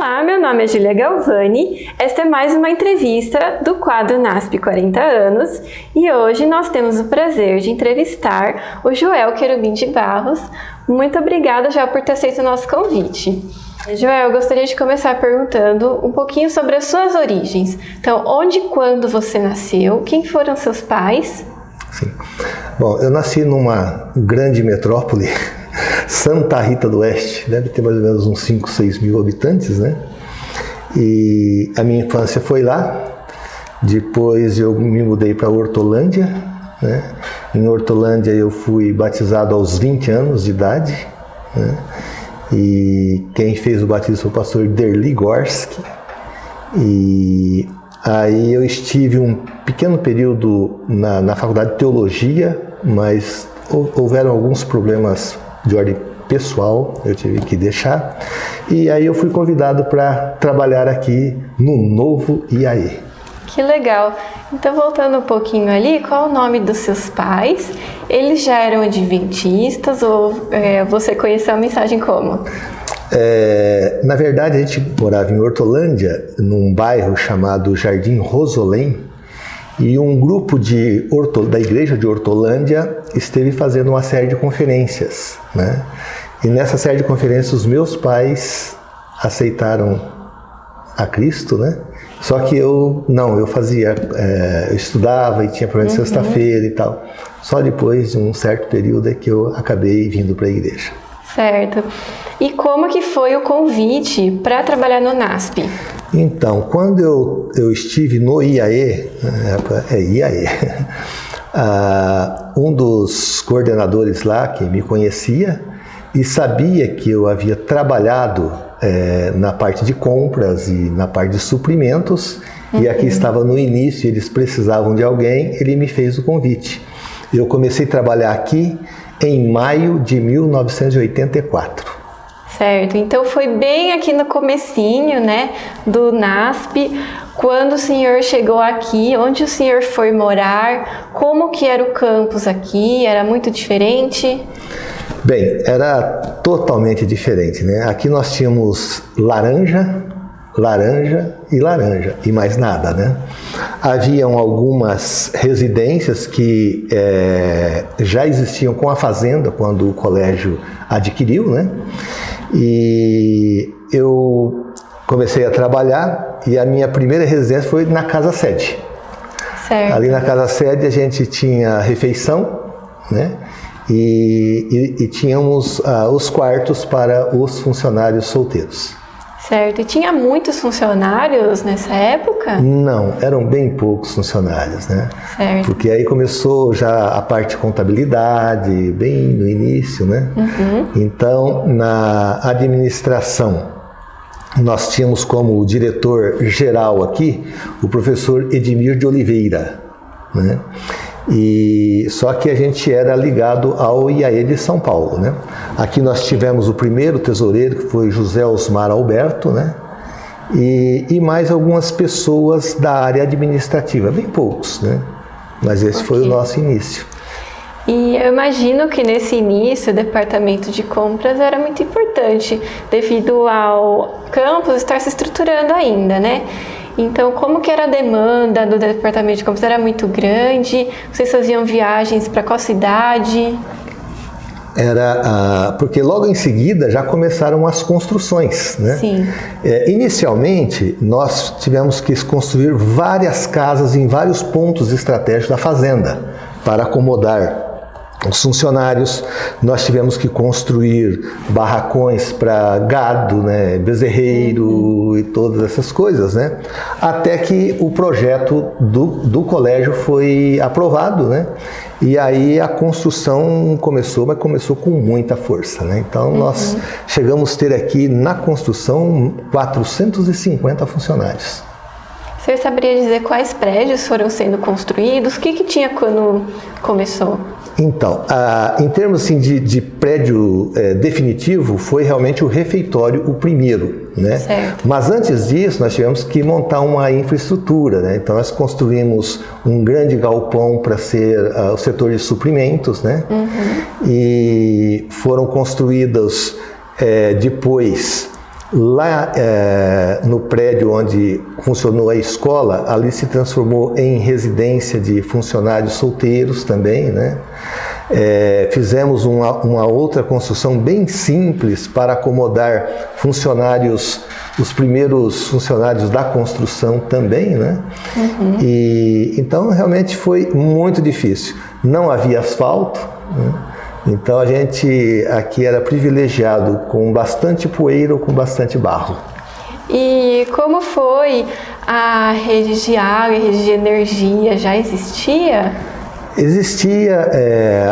Olá, meu nome é Júlia Galvani. Esta é mais uma entrevista do quadro NASP 40 anos e hoje nós temos o prazer de entrevistar o Joel Querubim de Barros. Muito obrigada, Joel, por ter aceito o nosso convite. Joel, eu gostaria de começar perguntando um pouquinho sobre as suas origens. Então, onde e quando você nasceu? Quem foram seus pais? Sim. Bom, eu nasci numa grande metrópole, Santa Rita do Oeste, deve ter mais ou menos uns 5, 6 mil habitantes, né? E a minha infância foi lá. Depois eu me mudei para Hortolândia, né? Em Hortolândia eu fui batizado aos 20 anos de idade, né? E quem fez o batismo foi o pastor Derli Gorski. E aí eu estive um pequeno período na faculdade de teologia, mas houveram alguns problemas de ordem pessoal, eu tive que deixar. E aí eu fui convidado para trabalhar aqui no novo IAE. Que legal! Então, voltando um pouquinho ali, qual o nome dos seus pais? Eles já eram adventistas ou você conheceu a mensagem como? Na verdade, a gente morava em Hortolândia, num bairro chamado Jardim Rosolém, e um grupo da igreja de Hortolândia esteve fazendo uma série de conferências, né? E nessa série de conferências, os meus pais aceitaram a Cristo, né? Só que eu estudava e tinha problema de sexta-feira e tal. Só depois de um certo período é que eu acabei vindo para a igreja. Certo. E como que foi o convite para trabalhar no NASP? Então, quando eu estive no IAE, IAE, um dos coordenadores lá que me conhecia e sabia que eu havia trabalhado na parte de compras e na parte de suprimentos, e aqui estava no início, eles precisavam de alguém, ele me fez o convite. Eu comecei a trabalhar aqui em maio de 1984. Certo, então foi bem aqui no comecinho, né, do NASP, quando o senhor chegou aqui, onde o senhor foi morar, como que era o campus aqui, era muito diferente? Bem, era totalmente diferente, né? Aqui nós tínhamos laranja e mais nada, né? Haviam algumas residências que já existiam com a fazenda quando o colégio adquiriu, né? E eu comecei a trabalhar e a minha primeira residência foi na casa sede. Certo. Ali na casa sede a gente tinha refeição, né? E tínhamos os quartos para os funcionários solteiros. Certo. E tinha muitos funcionários nessa época? Não, eram bem poucos funcionários, né? Certo. Porque aí começou já a parte de contabilidade, bem no início, né? Então, na administração, nós tínhamos como diretor geral aqui o professor Edmir de Oliveira, né? E só que a gente era ligado ao IAE de São Paulo, né? Aqui nós tivemos o primeiro tesoureiro, que foi José Osmar Alberto, né? E mais algumas pessoas da área administrativa, bem poucos, né? Mas esse foi o nosso início. E eu imagino que nesse início o departamento de compras era muito importante, devido ao campus estar se estruturando ainda, né? Então, como que era a demanda do departamento de compras? Era muito grande? Vocês faziam viagens para qual cidade? Porque logo em seguida já começaram as construções, né? Sim. Inicialmente, nós tivemos que construir várias casas em vários pontos estratégicos da fazenda para acomodar os funcionários. Nós tivemos que construir barracões para gado, né, bezerreiro e todas essas coisas, né? Até que o projeto do colégio foi aprovado, né? E aí a construção começou, mas começou com muita força, né? Então nós chegamos a ter aqui na construção 450 funcionários. Você saberia dizer quais prédios foram sendo construídos? O que tinha quando começou? Então, em termos assim, de prédio definitivo, foi realmente o refeitório o primeiro, né? Certo. Mas antes disso, nós tivemos que montar uma infraestrutura, né? Então, nós construímos um grande galpão para ser o setor de suprimentos, né? E foram construídos depois Lá no prédio onde funcionou a escola, ali se transformou em residência de funcionários solteiros também, né? Fizemos uma outra construção bem simples para acomodar funcionários, os primeiros funcionários da construção também, né? Uhum. E então realmente foi muito difícil. Não havia asfalto, né? Então a gente aqui era privilegiado com bastante poeira ou com bastante barro. E como foi a rede de água e rede de energia? Já existia? Existia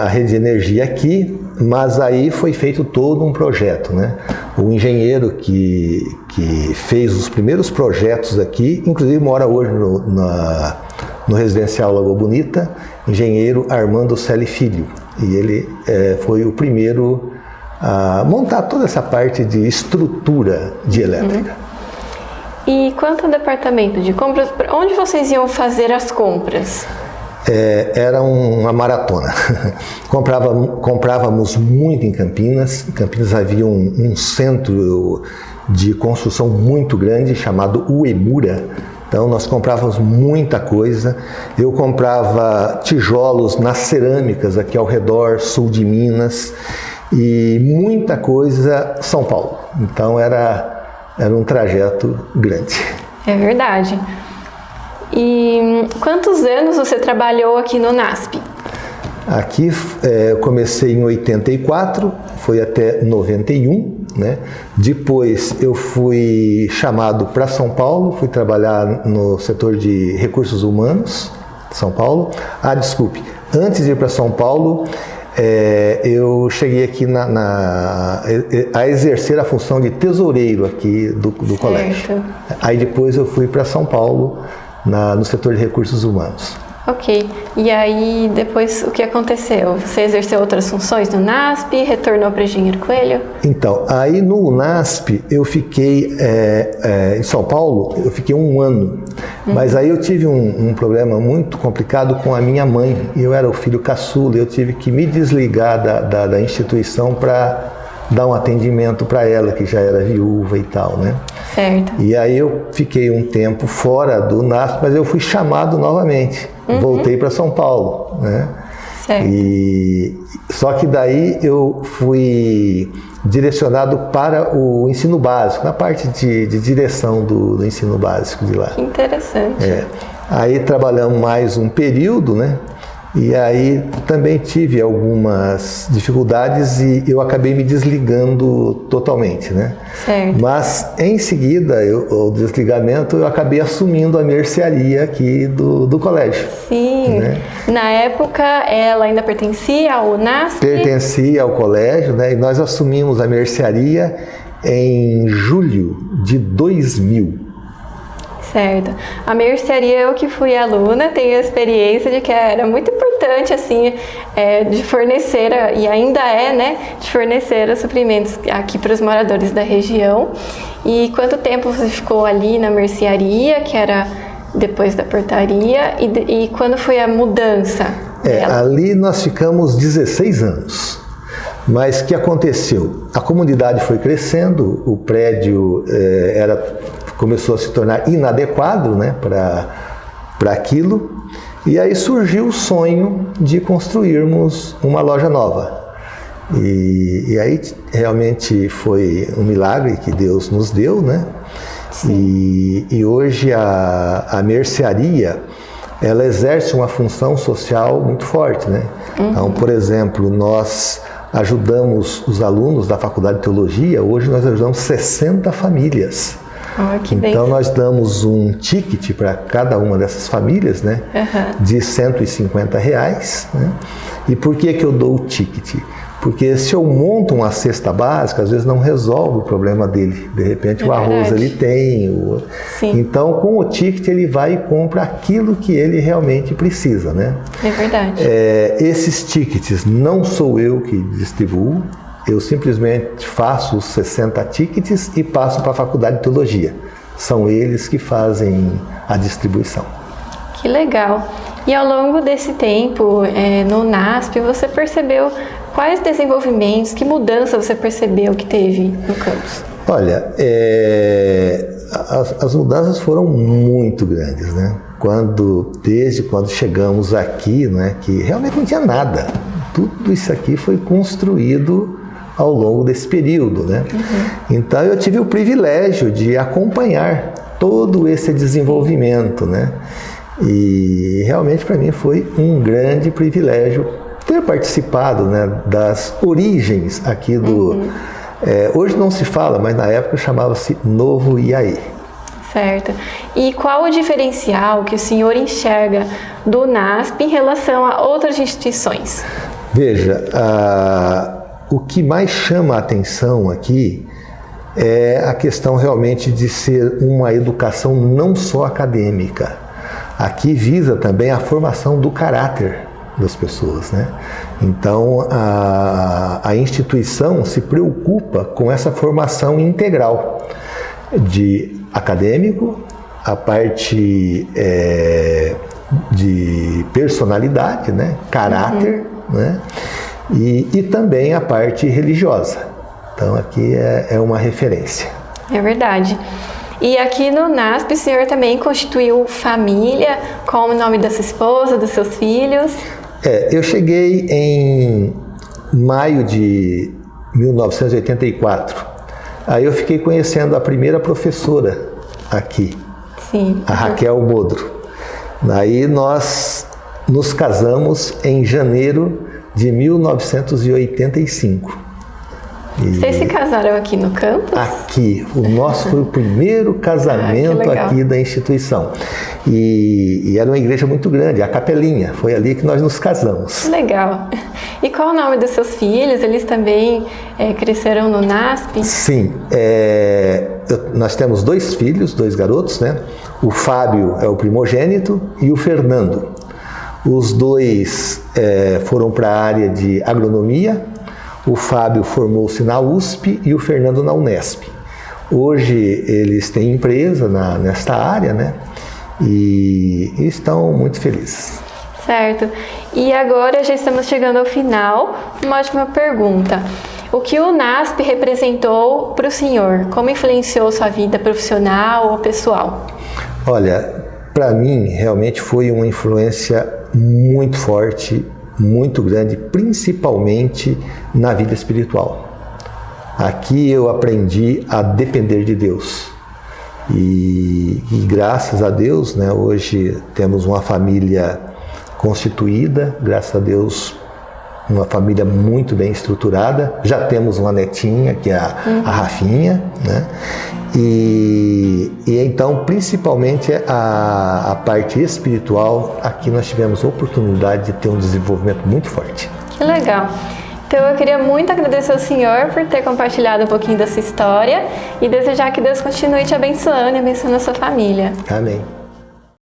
a rede de energia aqui, mas aí foi feito todo um projeto, né? O engenheiro que fez os primeiros projetos aqui, inclusive mora hoje no residencial Lagoa Bonita, engenheiro Armando Celi Filho. E ele foi o primeiro a montar toda essa parte de estrutura de elétrica. E quanto ao departamento de compras, onde vocês iam fazer as compras? Era uma maratona. Comprávamos muito em Campinas. Em Campinas havia um centro de construção muito grande chamado Uemura. Então nós comprávamos muita coisa. Eu comprava tijolos nas cerâmicas aqui ao redor, sul de Minas, e muita coisa São Paulo. Então era um trajeto grande. É verdade. E quantos anos você trabalhou aqui no NASP? Aqui eu comecei em 84, foi até 91, né? Depois eu fui chamado para São Paulo, fui trabalhar no setor de recursos humanos de São Paulo. Desculpe, antes de ir para São Paulo, eu cheguei aqui a exercer a função de tesoureiro aqui do colégio. Aí depois eu fui para São Paulo, no setor de recursos humanos. Ok. E aí, depois, o que aconteceu? Você exerceu outras funções no NASP, retornou para Engenheiro Coelho? Então, aí no NASP, eu fiquei, em São Paulo, eu fiquei 1 ano. Mas aí eu tive um problema muito complicado com a minha mãe. Eu era o filho caçula, eu tive que me desligar da instituição para dar um atendimento para ela, que já era viúva e tal, né? Certo. E aí eu fiquei um tempo fora do NASP, mas eu fui chamado novamente. Voltei para São Paulo, né? Certo. Só que daí eu fui direcionado para o ensino básico, na parte de direção do ensino básico de lá. Que interessante. Aí trabalhamos mais um período, né? E aí também tive algumas dificuldades e eu acabei me desligando totalmente, né? Certo. Mas em seguida, o desligamento, eu acabei assumindo a mercearia aqui do colégio. Sim. Né? Na época, ela ainda pertencia ao NASP? Pertencia ao colégio, né? E nós assumimos a mercearia em julho de 2000. Certo. A mercearia, eu que fui aluna, tenho a experiência de que era muito importante, assim, de fornecer, e ainda né, de fornecer os suprimentos aqui para os moradores da região. E quanto tempo você ficou ali na mercearia, que era depois da portaria, e quando foi a mudança dela? Ali nós ficamos 16 anos. Mas o que aconteceu? A comunidade foi crescendo, o prédio começou a se tornar inadequado, né, para aquilo, e aí surgiu o sonho de construirmos uma loja nova. E aí realmente foi um milagre que Deus nos deu, né? E hoje a mercearia, ela exerce uma função social muito forte, né? Então, por exemplo, nós ajudamos os alunos da Faculdade de Teologia, hoje nós ajudamos 60 famílias. Então nós damos um ticket para cada uma dessas famílias, né, de R$150, né? E por que eu dou o ticket? Porque se eu monto uma cesta básica, às vezes não resolve o problema dele. De repente o arroz ele tem. Então com o ticket ele vai e compra aquilo que ele realmente precisa, né? É verdade. Esses tickets não sou eu que distribuo. Eu simplesmente faço os 60 tickets e passo para a Faculdade de Teologia. São eles que fazem a distribuição. Que legal. E ao longo desse tempo, no NASP, você percebeu quais desenvolvimentos, que mudança você percebeu que teve no campus? Olha, as mudanças foram muito grandes, né? Desde quando chegamos aqui, né, que realmente não tinha nada. Tudo isso aqui foi construído ao longo desse período, né? Então eu tive o privilégio de acompanhar todo esse desenvolvimento, né? E realmente para mim foi um grande privilégio ter participado, né, das origens aqui do... hoje não se fala, mas na época chamava-se Novo Iaiê. Certo. E qual o diferencial que o senhor enxerga do NASP em relação a outras instituições? Veja, o que mais chama a atenção aqui é a questão realmente de ser uma educação não só acadêmica. Aqui visa também a formação do caráter das pessoas, né? Então, a instituição se preocupa com essa formação integral de acadêmico, a parte de personalidade, né? Caráter, né? E também a parte religiosa. Então, aqui é uma referência. É verdade. E aqui no NASP, o senhor também constituiu família, com o nome da sua esposa, dos seus filhos? Eu cheguei em maio de 1984. Aí eu fiquei conhecendo a primeira professora aqui, Sim. a Raquel Modro. Daí nós nos casamos em janeiro de 1985. Vocês se casaram aqui no campus? Aqui, o nosso foi o primeiro casamento aqui da instituição. E era uma igreja muito grande, a Capelinha, foi ali que nós nos casamos. Legal. E qual o nome dos seus filhos? Eles também cresceram no NASP? Sim, nós temos 2 filhos, 2 garotos, né? O Fábio é o primogênito e o Fernando. Os 2 foram para a área de agronomia. O Fábio formou-se na USP e o Fernando na Unesp. Hoje eles têm empresa nesta área, né? E estão muito felizes. Certo. E agora já estamos chegando ao final. Uma última pergunta. O que o NASP representou para o senhor? Como influenciou sua vida profissional ou pessoal? Olha, para mim realmente foi uma influência muito forte, muito grande, principalmente na vida espiritual. Aqui eu aprendi a depender de Deus. E graças a Deus, né, hoje temos uma família constituída, graças a Deus, uma família muito bem estruturada. Já temos uma netinha, que é a Rafinha, né? E então, principalmente a parte espiritual, aqui nós tivemos a oportunidade de ter um desenvolvimento muito forte. Que legal! Então eu queria muito agradecer ao senhor por ter compartilhado um pouquinho da sua história e desejar que Deus continue te abençoando e abençoando a sua família. Amém.